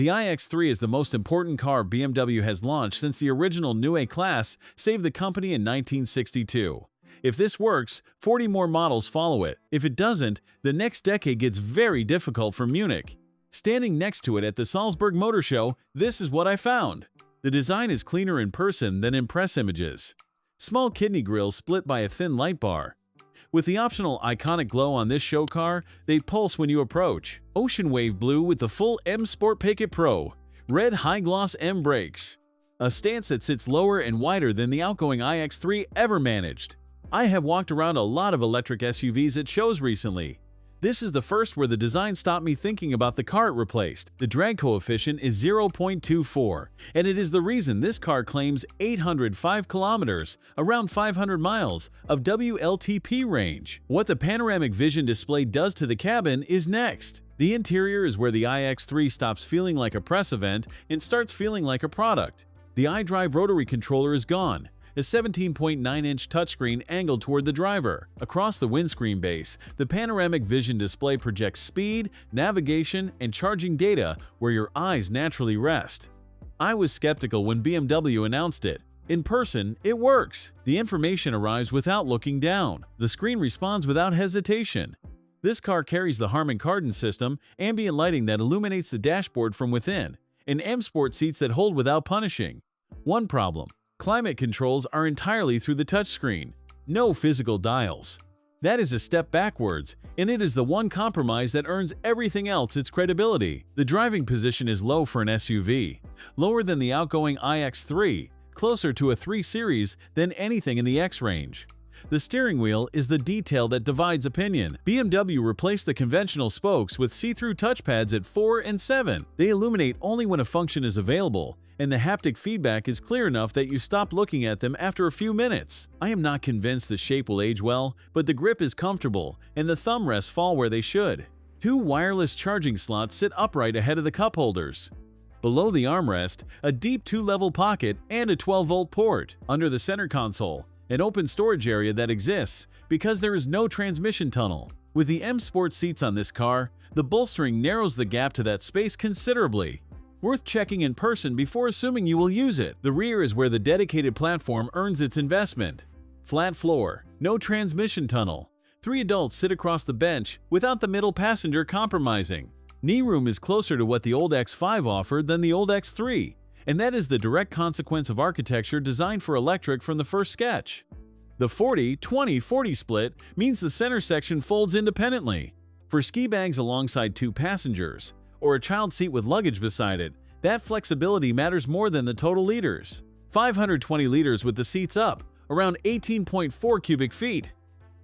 The iX3 is the most important car BMW has launched since the original Neue Klasse saved the company in 1962. If this works, 40 more models follow it. If it doesn't, the next decade gets very difficult for Munich. Standing next to it at the Salzburg Motor Show, this is what I found. The design is cleaner in person than in press images. Small kidney grills split by a thin light bar. With the optional iconic glow on this show car, they pulse when you approach. Ocean wave blue with the full M Sportpaket Pro. Red high-gloss M brakes. A stance that sits lower and wider than the outgoing iX3 ever managed. I have walked around a lot of electric SUVs at shows recently. This is the first where the design stopped me thinking about the car it replaced. The drag coefficient is 0.24, and it is the reason this car claims 805 kilometers, around 500 miles, of WLTP range. What the panoramic vision display does to the cabin is next. The interior is where the iX3 stops feeling like a press event and starts feeling like a product. The iDrive rotary controller is gone. A 17.9-inch touchscreen angled toward the driver. Across the windscreen base, the panoramic vision display projects speed, navigation, and charging data where your eyes naturally rest. I was skeptical when BMW announced it. In person, it works. The information arrives without looking down. The screen responds without hesitation. This car carries the Harman Kardon system, ambient lighting that illuminates the dashboard from within, and M Sport seats that hold without punishing. One problem. Climate controls are entirely through the touchscreen. No physical dials. That is a step backwards, and it is the one compromise that earns everything else its credibility. The driving position is low for an SUV, lower than the outgoing iX3, closer to a 3 Series than anything in the X range. The steering wheel is the detail that divides opinion. BMW replaced the conventional spokes with see-through touchpads at 4 and 7. They illuminate only when a function is available, and the haptic feedback is clear enough that you stop looking at them after a few minutes. I am not convinced the shape will age well, but the grip is comfortable, and the thumb rests fall where they should. 2 wireless charging slots sit upright ahead of the cup holders. Below the armrest, a deep 2-level pocket and a 12-volt port. Under the center console, an open storage area that exists because there is no transmission tunnel. With the M Sport seats on this car, the bolstering narrows the gap to that space considerably. Worth checking in person before assuming you will use it. The rear is where the dedicated platform earns its investment. Flat floor, no transmission tunnel. 3 adults sit across the bench without the middle passenger compromising. Knee room is closer to what the old X5 offered than the old X3, and that is the direct consequence of architecture designed for electric from the first sketch. The 40-20-40 split means the center section folds independently. For ski bags alongside 2 passengers, or a child seat with luggage beside it, that flexibility matters more than the total liters. 520 liters with the seats up, around 18.4 cubic feet.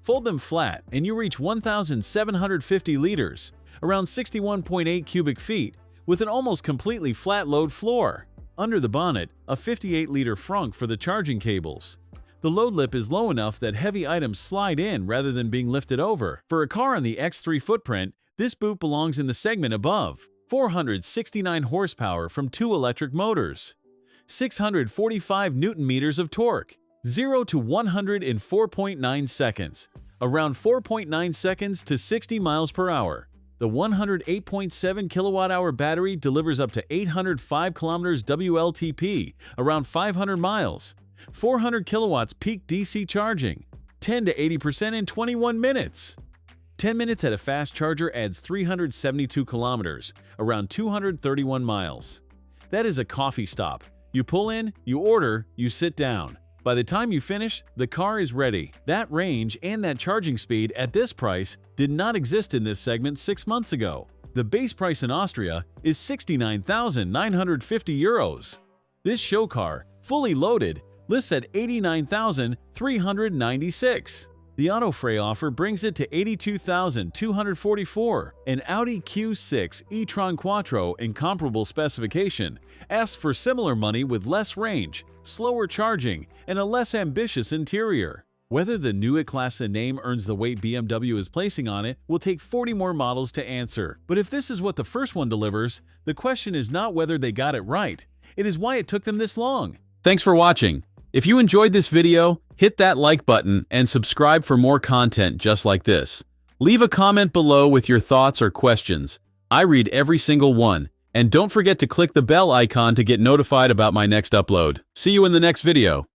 Fold them flat and you reach 1,750 liters, around 61.8 cubic feet, with an almost completely flat load floor. Under the bonnet, a 58-liter frunk for the charging cables. The load lip is low enough that heavy items slide in rather than being lifted over. For a car on the X3 footprint, this boot belongs in the segment above. 469 horsepower from 2 electric motors. 645 Newton-meters of torque. 0 to 100 in 4.9 seconds. Around 4.9 seconds to 60 miles per hour. The 108.7 kilowatt-hour battery delivers up to 805 kilometers WLTP, around 500 miles. 400 kilowatts peak DC charging. 10 to 80% in 21 minutes. 10 minutes at a fast charger adds 372 kilometers, around 231 miles. That is a coffee stop. You pull in, you order, you sit down. By the time you finish, the car is ready. That range and that charging speed at this price did not exist in this segment 6 months ago. The base price in Austria is 69,950 euros. This show car, fully loaded, lists at 89,396. The AutoFrey offer brings it to 82,244. An Audi Q6 e-tron quattro in comparable specification asks for similar money with less range, slower charging, and a less ambitious interior. Whether the Neue Klasse name earns the weight BMW is placing on it will take 40 more models to answer. But if this is what the first one delivers, the question is not whether they got it right, it is why it took them this long. Thanks for watching. If you enjoyed this video, hit that like button and subscribe for more content just like this. Leave a comment below with your thoughts or questions. I read every single one, And don't forget to click the bell icon to get notified about my next upload. See you in the next video.